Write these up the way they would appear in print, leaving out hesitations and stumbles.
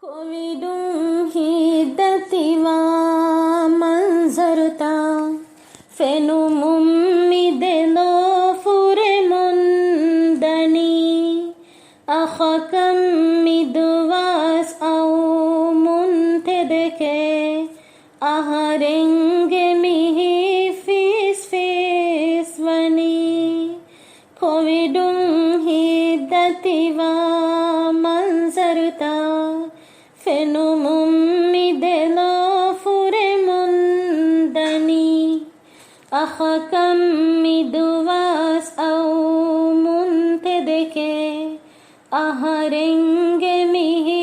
Covidum hidativa manzarta fenumum midelo furemundani akhakam midwas au muntedeke aharenge mihi fisvani Covidum hidativa manzarta fenumum midelo furemundani akhakam midwas au muntedeke aharenge mihi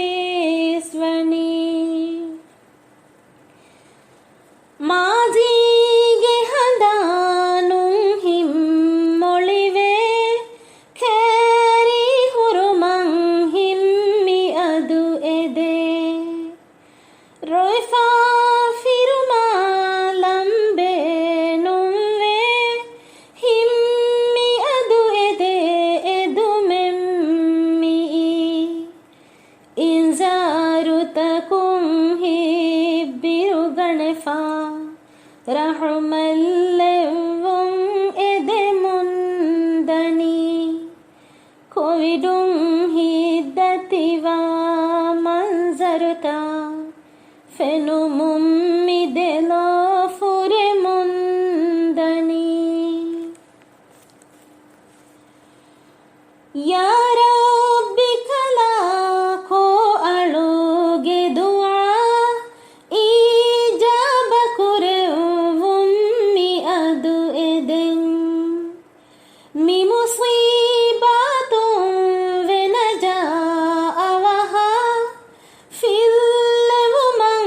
fisvani ಮಾಜಿಗೆ ಹಂದಾನು ಹಿಮ್ಮೊಳಿವೆ ಖೇರಿ ಹುರುಮಂ ಹಿಮ್ಮಿ ಅದು ಎದೆ ರೊಯ್ಫಾ ಫಿರುಮಾ ಲಂಬೆ ನುಂವೆ ಹಿಮ್ಮಿ ಅದು ಎದೆ ಎದು ಮೆಮ್ಮಿ ಇಂಜಾರುತಕುಂ ಹಿಬ್ಬಿರು ಗಣಫಾ ರಹಮಲ್ಲೆವ್ವಂ ಎದೆ ಮುಂದನಿ ಕೋವಿಡುಂ ಹಿದ್ದತಿವ ಮಂಜರುತ ಫೆನುಮುಂ ಮಿದೆಲೋ ಫುರೆ ಮುಂದನಿ ಯಾ ರಬ್ಬಿ ಕಲಾ ಖೋ ಅಳುಗೆ ದುಆ ಈಜಾಬ ಕುರೆವುಂ ಮಿ ಅದು ಎದೆಂ ಮಿ ಮುಸೀಬಾತುಂ ವೆನಜಾ ಅವಹ ಫಿಲ್ಲೆವುಮಂ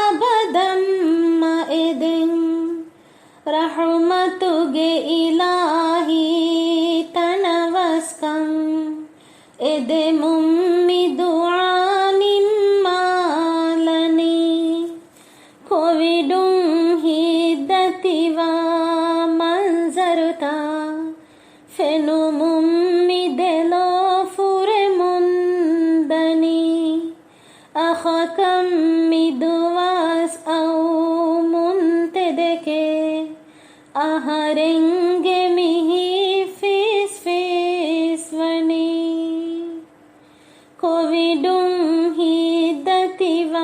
ಅಬದಂ ಮ ಎದೆಂ ರಹಮತುಗೆ ಇಲಾಹಿ ತನವಸ್ಕಂ ಎದೆ ಮುಮ್ಮಿ ದುಆ ನಿಮ್ಮಾಲನಿ ಕೋವಿಡುಂ ಹಿದ್ದತಿವ ಮಂಜರುತ ಫೆನುಮುಂ ಮಿದೆಲೋ ಫುರೆ ಮುಂದನಿ ಅಖಕಂ ಮಿದುವಾಸ್ ಔ ಮುಂತೆದೆಕೆ ಅಹರೆಂಗೆ ಮಿಹಿ ಫಿಸ್ವನಿ ಕೋವಿಡುಂ ಹಿದ್ದತಿವ